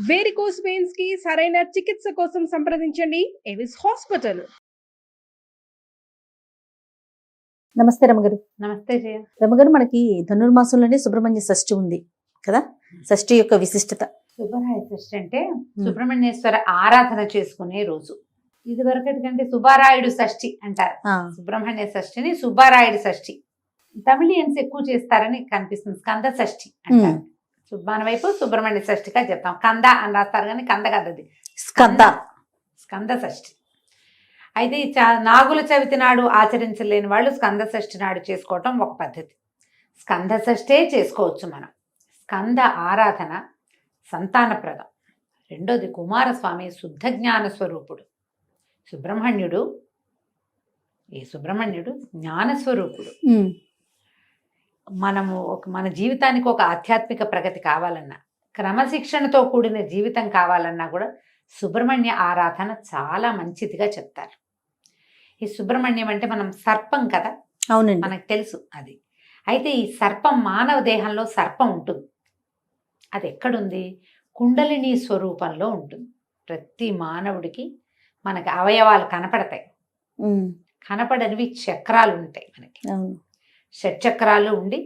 Varicose veins కి సరైన చికిత్స కోసం సంప్రదించండి ఎవిస్ హాస్పిటల్. నమస్తే రమగారు. నమస్తే జయ. రమగారు, మనకి ధనుర్మాసంలోనే సుబ్రహ్మణ్య షష్ఠి ఉంది కదా. షష్ఠి యొక్క విశిష్టత. సుబ్రహ్మణ్య షష్ఠి అంటే సుబ్రహ్మణ్యేశ్వర ఆరాధన చేసుకునే రోజు. ఇది వరకటి కంటే సుబ్బారాయుడు షష్ఠి అంటారు. సుబ్రహ్మణ్య షష్ఠిని సుబ్బారాయుడు షష్ఠి. తమిళియన్స్ ఎక్కువ చేస్తారని కనిపిస్తుంది. స్కంద షష్ఠి అంటారు. మన వైపు సుబ్రహ్మణ్య షష్ఠిగా చెప్తాం. కంద అని రాస్తారు కానీ కంద కాదు, అది స్కంద షష్ఠి. అయితే నాగుల చవితి నాడు ఆచరించలేని వాళ్ళు స్కంద షష్ఠి నాడు చేసుకోవటం ఒక పద్ధతి. స్కంద షష్ఠే చేసుకోవచ్చు మనం. స్కంద ఆరాధన సంతానప్రదం. రెండోది కుమారస్వామి శుద్ధ జ్ఞాన స్వరూపుడు. సుబ్రహ్మణ్యుడు జ్ఞానస్వరూపుడు. మనము మన జీవితానికి ఒక ఆధ్యాత్మిక ప్రగతి కావాలన్నా, క్రమశిక్షణతో కూడిన జీవితం కావాలన్నా కూడా సుబ్రహ్మణ్య ఆరాధన చాలా మంచిదిగా చెప్తారు. ఈ సుబ్రహ్మణ్యం అంటే మనం సర్పం కదా, అవునండి, మనకు తెలుసు అది. అయితే ఈ సర్పం మానవ దేహంలో సర్పం ఉంటుంది. అది ఎక్కడుంది? కుండలిని స్వరూపంలో ఉంటుంది. ప్రతి మానవుడికి మనకి అవయవాలు కనపడతాయి. కనపడనివి చక్రాలు ఉంటాయి మనకి. షట్చక్రాలు ఉండి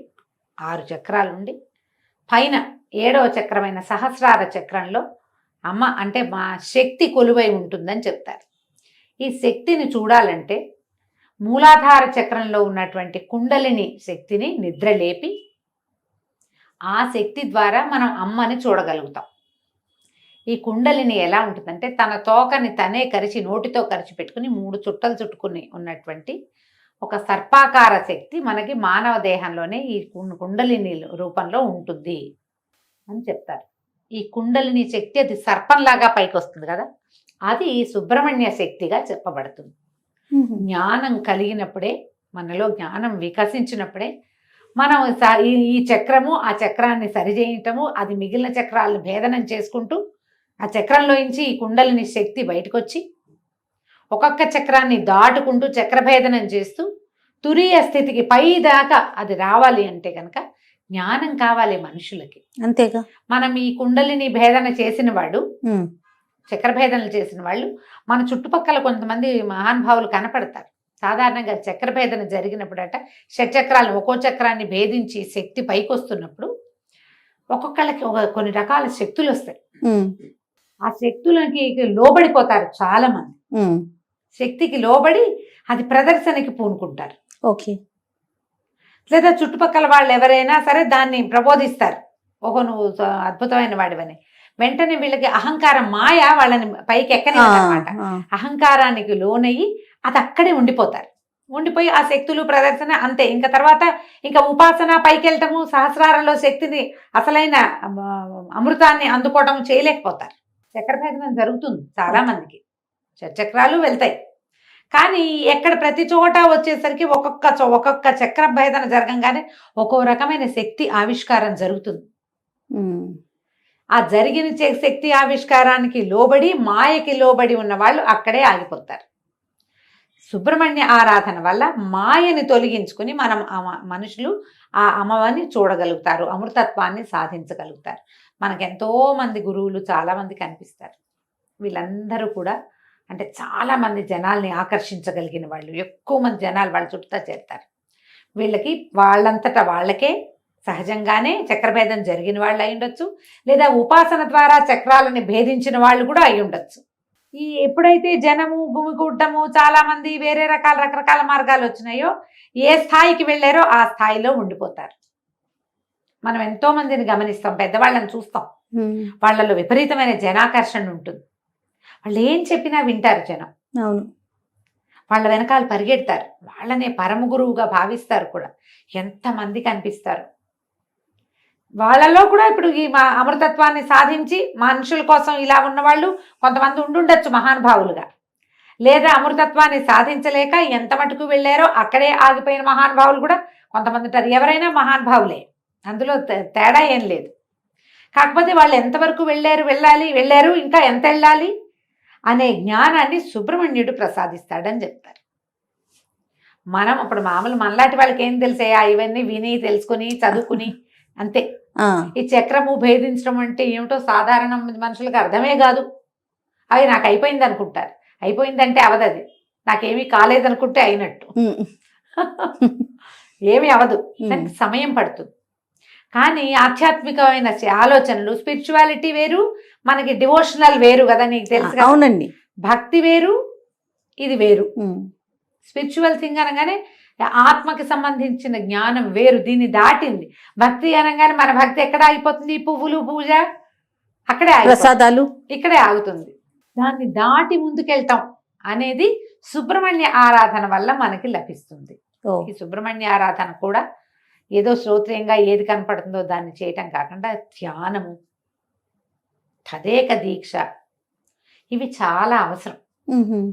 6 చక్రాలు ఉండి పైన 7వ చక్రమైన సహస్రార చక్రంలో అమ్మ అంటే మా శక్తి కొలువై ఉంటుందని చెప్తారు. ఈ శక్తిని చూడాలంటే మూలాధార చక్రంలో ఉన్నటువంటి కుండలిని శక్తిని నిద్రలేపి ఆ శక్తి ద్వారా మనం అమ్మని చూడగలుగుతాం. ఈ కుండలిని ఎలా ఉంటుందంటే తన తోకని తనే కరిచి నోటితో కరిచి పెట్టుకుని 3 చుట్టలు చుట్టుకుని ఉన్నటువంటి ఒక సర్పాకార శక్తి మనకి మానవ దేహంలోనే ఈ కుండలిని రూపంలో ఉంటుంది అని చెప్తారు. ఈ కుండలిని శక్తి అది సర్పంలాగా పైకి వస్తుంది కదా, అది సుబ్రహ్మణ్య శక్తిగా చెప్పబడుతుంది. జ్ఞానం కలిగినప్పుడే, మనలో జ్ఞానం వికసించినప్పుడే మనం ఈ చక్రము ఆ చక్రాన్ని సరిచేయటము, అది మిగిలిన చక్రాలను భేదనం చేసుకుంటూ ఆ చక్రంలోంచి ఈ కుండలిని శక్తి బయటకు వచ్చి ఒక్కొక్క చక్రాన్ని దాటుకుంటూ చక్రభేదనం చేస్తూ తురీయ స్థితికి పై దాకా అది రావాలి అంటే కనుక జ్ఞానం కావాలి మనుషులకి. అంతేగా మనం ఈ కుండలిని భేదన చేసిన వాడు, చక్రభేదనలు చేసిన వాళ్ళు మన చుట్టుపక్కల కొంతమంది మహానుభావులు కనపడతారు. సాధారణంగా చక్రభేదన జరిగినప్పుడట షట్చక్రాలను ఒక్కో చక్రాన్ని భేదించి శక్తి పైకి వస్తున్నప్పుడు ఒక్కొక్కళ్ళకి కొన్ని రకాల శక్తులు వస్తాయి. ఆ శక్తులకి లోబడిపోతారు చాలా మంది. శక్తికి లోబడి అది ప్రదర్శనకి పూనుకుంటారు. ఓకే. లేదా చుట్టుపక్కల వాళ్ళు ఎవరైనా సరే దాన్ని ప్రబోధిస్తారు, ఓహో నువ్వు అద్భుతమైన వాడివని. వెంటనే వీళ్ళకి అహంకారం మాయ వాళ్ళని పైకి ఎక్కనివ్వదన్నమాట. అహంకారానికి లోనయ్యి అది అక్కడే ఉండిపోతారు. ఉండిపోయి ఆ శక్తులు ప్రదర్శన అంతే. ఇంకా తర్వాత ఇంకా ఉపాసన పైకి వెళ్ళటము, సహస్రారంలో శక్తిని అసలైన అమృతాన్ని అందుకోవటం చేయలేకపోతారు. చక్రభేదనం జరుగుతుంది చాలా మందికి, చక్రాలు వెళ్తాయి. కానీ ఎక్కడ ప్రతి చోట వచ్చేసరికి ఒక్కొక్క చక్ర భేదన జరగంగానే ఒక్కో రకమైన శక్తి ఆవిష్కారం జరుగుతుంది. ఆ జరిగిన శక్తి ఆవిష్కారానికి లోబడి మాయకి లోబడి ఉన్న వాళ్ళు అక్కడే ఆగిపోతారు. సుబ్రహ్మణ్య ఆరాధన వల్ల మాయని తొలగించుకుని మనం మనుషులు ఆ అమ్మవారిని చూడగలుగుతారు, అమృతత్వాన్ని సాధించగలుగుతారు. మనకు ఎంతో మంది గురువులు చాలామంది కనిపిస్తారు. వీళ్ళందరూ కూడా అంటే చాలామంది జనాల్ని ఆకర్షించగలిగిన వాళ్ళు, ఎక్కువ మంది జనాలు వాళ్ళ చుట్టూ చేరుతారు. వీళ్ళకి వాళ్ళంతటా వాళ్ళకే సహజంగానే చక్రభేదం జరిగిన వాళ్ళు అయి ఉండొచ్చు, లేదా ఉపాసన ద్వారా చక్రాలని భేదించిన వాళ్ళు కూడా అయి ఉండొచ్చు. ఈ ఎప్పుడైతే జనము గుమికూడటము చాలామంది వేరే రకరకాల మార్గాలు వచ్చినాయో, ఏ స్థాయికి వెళ్ళారో ఆ స్థాయిలో ఉండిపోతారు. మనం ఎంతో మందిని గమనిస్తాం, పెద్దవాళ్ళని చూస్తాం, వాళ్ళలో విపరీతమైన జనాకర్షణ ఉంటుంది. వాళ్ళు ఏం చెప్పినా వింటారు జనం. అవును, వాళ్ళ వెనకాల పరిగెడతారు, వాళ్ళనే పరమ గురువుగా భావిస్తారు కూడా. ఎంతమంది కనిపిస్తారు వాళ్ళలో కూడా. ఇప్పుడు ఈ అమృతత్వాన్ని సాధించి మనుషుల కోసం ఇలా ఉన్నవాళ్ళు కొంతమంది ఉండుండొచ్చు మహానుభావులుగా, లేదా అమృతత్వాన్ని సాధించలేక ఎంత మటుకు వెళ్ళారో అక్కడే ఆగిపోయిన మహానుభావులు కూడా కొంతమంది ఉంటారు. ఎవరైనా మహానుభావులే, అందులో తేడా ఏం లేదు. కాకపోతే వాళ్ళు ఎంతవరకు వెళ్ళారు, ఇంకా ఎంత వెళ్ళాలి అనే జ్ఞానాన్ని సుబ్రహ్మణ్యుడు ప్రసాదిస్తాడని చెప్తారు. మనం ఇప్పుడు మామూలు మనలాంటి వాళ్ళకి ఏం తెలిసాయా, ఇవన్నీ విని తెలుసుకుని చదువుకుని అంతే. ఆ, ఈ చక్రము భేదించడం అంటే ఏమిటో సాధారణ మనుషులకు అర్థమే కాదు. అవి నాకు అయిపోయింది అనుకుంటారు. అయిపోయిందంటే అవదది. నాకేమీ కాలేదనుకుంటే అయినట్టు. ఉమ్, ఏమీ అవదు, ఉమ్, దానికి సమయం పడుతుంది. కానీ ఆధ్యాత్మికమైన ఆలోచనలు, స్పిరిచువాలిటీ వేరు, మనకి డివోషనల్ వేరు కదా, నీకు తెలుసు కదా. అవునండి. భక్తి వేరు, ఇది వేరు. ఉమ్, స్పిరిచువల్ థింగ్ అనగానే ఆత్మకి సంబంధించిన జ్ఞానం వేరు, దీన్ని దాటింది. భక్తి అనగానే మన భక్తి ఎక్కడ ఆగిపోతుంది? పువ్వులు, పూజ అక్కడే ఆగిపోతుంది, ప్రసాదాలు. ఇక్కడే ఆగుతుంది. దాన్ని దాటి ముందుకెళ్తాం అనేది సుబ్రహ్మణ్య ఆరాధన వల్ల మనకి లభిస్తుంది. ఓ, ఈ సుబ్రహ్మణ్య ఆరాధన కూడా ఏదో శ్రోత్రియంగా ఏది కనపడుతుందో దాన్ని చేయటం కాకుండా ధ్యానము, తదేక దీక్ష, ఇవి చాలా అవసరం. ఉహుం,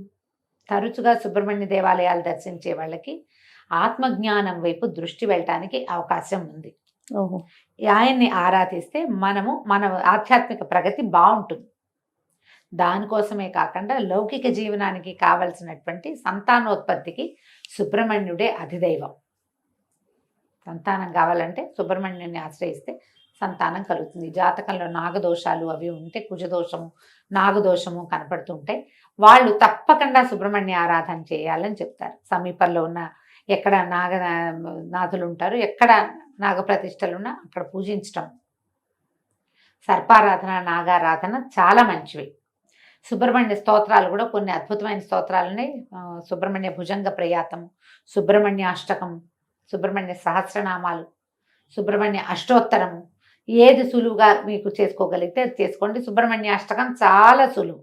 తరచుగా సుబ్రహ్మణ్య దేవాలయాలు దర్శించే వాళ్ళకి ఆత్మజ్ఞానం వైపు దృష్టి వెళ్ళటానికి అవకాశం ఉంది. ఓహో, ఆయన్ని ఆరాధిస్తే మన ఆధ్యాత్మిక ప్రగతి బాగుంటుంది. దానికోసమే కాకుండా లౌకిక జీవనానికి కావలసినటువంటి సంతానోత్పత్తికి సుబ్రహ్మణ్యుడే అధిదైవం. సంతానం కావాలంటే సుబ్రహ్మణ్యుని ఆశ్రయిస్తే సంతానం కలుగుతుంది. జాతకంలో నాగదోషాలు అవి ఉంటే, కుజదోషము, నాగదోషము కనపడుతుంటాయి, వాళ్ళు తప్పకుండా సుబ్రహ్మణ్య ఆరాధన చేయాలని చెప్తారు. సమీపంలో ఉన్న ఎక్కడ నాగనాథులు ఉంటారు, ఎక్కడ నాగప్రతిష్టలు ఉన్నా అక్కడ పూజించటం, సర్పారాధన, నాగారాధన చాలా మంచివి. సుబ్రహ్మణ్య స్తోత్రాలు కూడా కొన్ని అద్భుతమైన స్తోత్రాలని, సుబ్రహ్మణ్య భుజంగ ప్రయాతము, సుబ్రహ్మణ్య అష్టకం, సుబ్రహ్మణ్య సహస్రనామాలు, సుబ్రహ్మణ్య అష్టోత్తరము, ఏది సులువుగా మీకు చేసుకోగలిగితే అది చేసుకోండి. సుబ్రహ్మణ్య అష్టకం చాలా సులువు,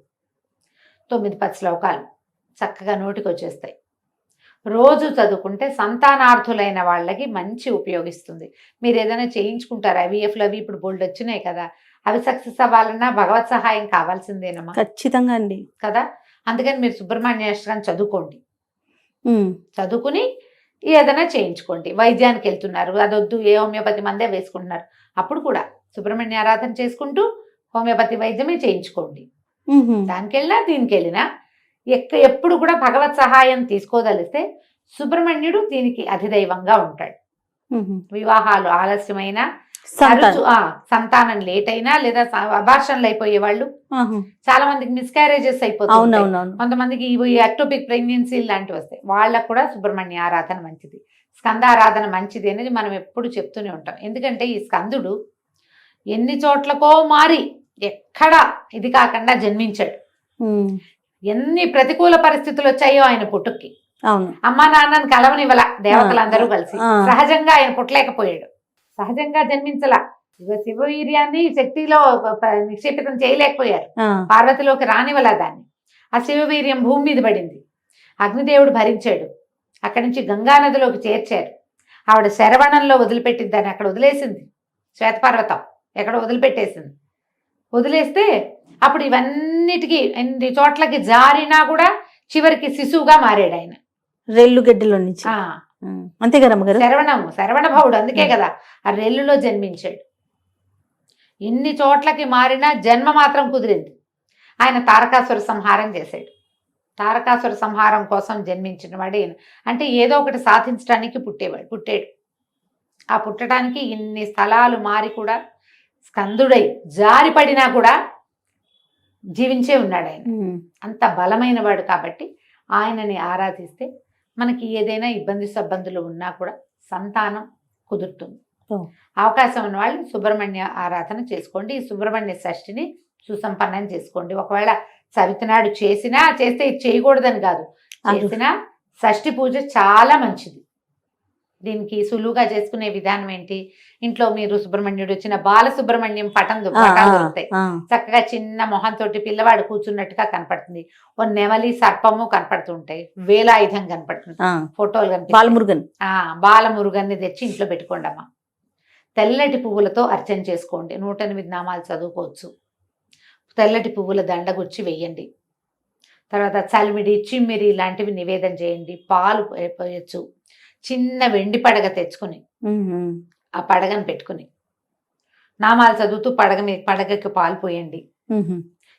9-10 శ్లోకాలు చక్కగా నోటికి వచ్చేస్తాయి. రోజు చదువుకుంటే సంతానార్థులైన వాళ్ళకి మంచి ఉపయోగిస్తుంది. మీరు ఏదైనా చేయించుకుంటారు, IVFలు అవి ఇప్పుడు బోల్డ్ వచ్చినాయి కదా, అవి సక్సెస్ అవ్వాలన్నా భగవత్ సహాయం కావాల్సిందేనమ్మా ఖచ్చితంగా అండి కదా. అందుకని మీరు సుబ్రహ్మణ్య అష్టకం చదువుకోండి, ఉమ్, చదువుకుని ఏదైనా చేయించుకోండి. వైద్యానికి వెళ్తున్నారు, అదొద్దు, ఏ హోమియోపతి మందే వేసుకుంటున్నారు, అప్పుడు కూడా సుబ్రహ్మణ్య ఆరాధన చేసుకుంటూ హోమియోపతి వైద్యమే చేయించుకోండి. ఉహుం, దానికి వెళ్ళినా దీనికి వెళ్ళినా ఎప్పుడు కూడా భగవత్ సహాయం తీసుకోదలిస్తే సుబ్రహ్మణ్యుడు దీనికి అధిదైవంగా ఉంటాడు. ఉహుం. వివాహాలు ఆలస్యమైనా, సంతానం. సంతానం లేట్ అయినా, లేదా అబార్షన్లు అయిపోయే వాళ్ళు ఆహా. చాలా మందికి మిస్క్యారేజెస్ అయిపోతాయి, అవునవునవును. కొంతమందికి ఎక్టోపిక్ ప్రెగ్నెన్సీ లాంటివి వస్తాయి, వాళ్ళకు కూడా సుబ్రహ్మణ్య ఆరాధన మంచిది, స్కందారాధన మంచిది అనేది మనం ఎప్పుడు చెప్తూనే ఉంటాం. ఎందుకంటే ఈ స్కందుడు ఎన్ని చోట్లకో మారి ఎక్కడ ఇది కాకుండా జన్మించాడు. ఉమ్, ఎన్ని ప్రతికూల పరిస్థితులు వచ్చాయో ఆయన పుట్టుకి, అవును. అమ్మా నాన్నని కలవనివ్వల దేవతలందరూ కలిసి, ఆ. సహజంగా ఆయన పుట్టలేకపోయాడు, సహజంగా జన్మించలా. శివవీర్యాన్ని శక్తిలో నిక్షేపితం చేయలేకపోయారు, ఆ, పార్వతిలోకి రానివ్వలా దాన్ని. ఆ శివవీర్యం భూమి మీద పడింది, అగ్నిదేవుడు భరించాడు, అక్కడి నుంచి గంగానదిలోకి చేర్చారు. ఆవిడ శరవణంలో వదిలిపెట్టింది, దాన్ని అక్కడ వదిలేసింది, శ్వేతపర్వతం ఎక్కడ వదిలిపెట్టేసింది. వదిలేస్తే అప్పుడు ఇవన్నిటికీ ఎన్ని చోట్లకి జారినా కూడా చివరికి శిశువుగా మారాడు ఆయన. రెల్లు గడ్డిలో నుంచి. ఉమ్, అంతే కదా అమ్మగారు. శరవణ భవుడు, అందుకే కదా ఆ రెల్లులో జన్మించాడు. ఇన్ని చోట్లకి మారినా జన్మ మాత్రం కుదిరింది. ఆయన తారకాసుర సంహారం చేశాడు. తారకాసుర సంహారం కోసం జన్మించిన వాడు ఈయన. అంటే ఏదో ఒకటి సాధించడానికి పుట్టాడు. ఆ పుట్టడానికి ఇన్ని స్థలాలు మారి కూడా స్కందుడై జారిపడినా కూడా జీవించే ఉన్నాడు ఆయన. ఉమ్, అంత బలమైన వాడు కాబట్టి ఆయనని ఆరాధిస్తే మనకి ఏదైనా ఇబ్బంది సబ్బందులు ఉన్నా కూడా సంతానం కుదురుతుంది. ఓ. అవకాశం ఉన్న వాళ్ళు సుబ్రహ్మణ్య ఆరాధన చేసుకోండి. ఈ సుబ్రహ్మణ్య షష్ఠిని సుసంపన్నం చేసుకోండి. ఒకవేళ చవితినాడు చేస్తే ఇది చేయకూడదని కాదు, చేసినా షష్ఠి పూజ చాలా మంచిది. దీనికి సులువుగా చేసుకునే విధానం ఏంటి, ఇంట్లో మీరు సుబ్రహ్మణ్యుడు వచ్చిన బాలసుబ్రహ్మణ్యం పటాలు దొరుకుతాయి, చక్కగా చిన్న మొహంతో పిల్లవాడు కూర్చున్నట్టుగా కనపడుతుంది, ఓ నెమలి సర్పము కనపడుతుంటాయి, వేలాయుధం కనపడుతుంది, ఫోటోలు కనిపిస్తాయి. బాలమురుగన్ని తెచ్చి ఇంట్లో పెట్టుకోండి అమ్మా. తెల్లటి పువ్వులతో అర్చన చేసుకోండి, 108 నామాలు చదువుకోవచ్చు. తెల్లటి పువ్వుల దండ గుచ్చి వెయ్యండి. తర్వాత చలిమిడి, చిమ్మిరి లాంటివి నివేదన చేయండి. పాలు పోయచ్చు. చిన్న వెండి పడగ తెచ్చుకుని ఆ పడగను పెట్టుకుని నామాలు చదువుతూ పడగకి పాలు పోయండి.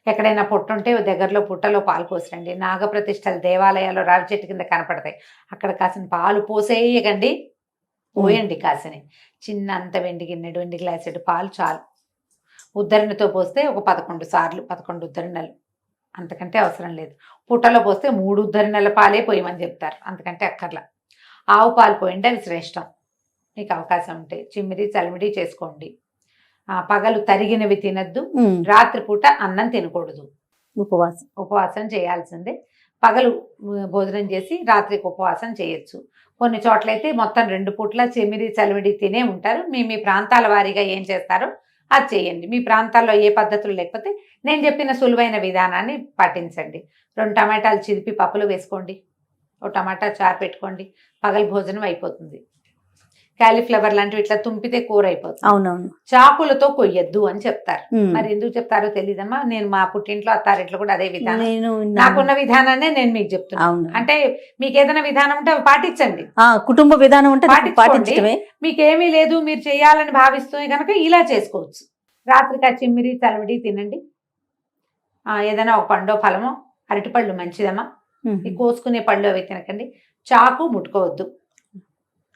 ఎక్కడైనా పుట్ట ఉంటే దగ్గరలో పుట్టలో పాలు పోసరండి. నాగప్రతిష్టలు దేవాలయాల్లో రావి చెట్టు కింద కనపడతాయి, అక్కడ కాసిన పాలు పోసేయకండి, పోయండి కాసిని. చిన్న అంత వెండి గిన్నెడు, వెండి గ్లాసెడు పాలు చాలు. ఉద్ధరణతో పోస్తే ఒక 11 సార్లు, 11 ఉద్ధరణలు, అంతకంటే అవసరం లేదు. పుట్టలో పోస్తే 3 ఉద్ధరణల పాలే పోయమని చెప్తారు, అంతకంటే అక్కర్లా. ఆవు పాలు పోయండి, అవి శ్రేష్టం. మీకు అవకాశం ఉంటే చిమ్మిడి చలిమిడి చేసుకోండి. పగలు తరిగినవి తినద్దు, రాత్రిపూట అన్నం తినకూడదు, ఉపవాసం చేయాల్సిందే. పగలు భోజనం చేసి రాత్రికి ఉపవాసం చేయొచ్చు. కొన్ని చోట్లయితే మొత్తం 2 పూట్ల చెమిడి చలిమిడి తినే ఉంటారు. మీ ప్రాంతాల వారీగా ఏం చేస్తారో అది చేయండి. మీ ప్రాంతాల్లో ఏ పద్ధతులు లేకపోతే నేను చెప్పిన సులువైన విధానాన్ని పాటించండి. 2 టమాటాలు చిరిపి పప్పులు వేసుకోండి, ఒక టమాటా చారు పెట్టుకోండి, పగలు భోజనం అయిపోతుంది. క్యాలీఫ్లవర్ లాంటివి ఇట్లా తుంపితే కూర అయిపోతుంది. అవునవును. చాకులతో కొయ్యొద్దు అని చెప్తారు. మరి ఎందుకు చెప్తారో తెలీదమ్మా. నేను మా పుట్టింట్లో అత్తారింట్లో కూడా అదే విధానం, నాకున్న విధానాన్ని నేను మీకు చెప్తున్నాను. అంటే మీకు ఏదైనా విధానం ఉంటే అవి పాటించండి. కుటుంబ విధానం ఉంటే పాటించడమే. మీకు ఏమీ లేదు మీరు చేయాలని భావిస్తే కనుక ఇలా చేసుకోవచ్చు. రాత్రికి చిమ్మిరి చలివిడి తినండి. ఏదైనా ఒక పండో ఫలమో, అరటిపళ్ళు మంచిదమ్మా. ఈ కోసుకునే పళ్ళు అవి తినకండి. చాకు ముట్టుకోవద్దు,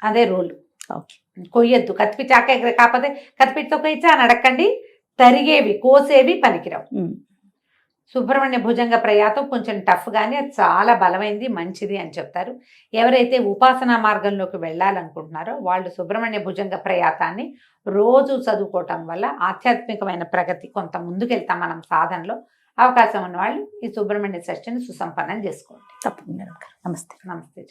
అదే రూల్. కొయ్యొద్దు. కత్తిపి చాక కాకపోతే కత్తిపిటితో కొయ్యచ్చా అని అడగండి. తరిగేవి కోసేవి పనికిరావు. సుబ్రహ్మణ్య భుజంగ ప్రయాతం కొంచెం టఫ్ కానీ అది చాలా బలమైంది, మంచిది అని చెప్తారు. ఎవరైతే ఉపాసనా మార్గంలోకి వెళ్ళాలనుకుంటున్నారో వాళ్ళు సుబ్రహ్మణ్య భుజంగ ప్రయాతాన్ని రోజు చదువుకోవటం వల్ల ఆధ్యాత్మికమైన ప్రగతి కొంత ముందుకెళ్తాం మనం సాధనలో. అవకాశం ఉన్న వాళ్ళు ఈ సుబ్రహ్మణ్య షష్ఠిని సుసంపన్నం చేసుకోండి. తప్పకుండా. నమస్తే. నమస్తే.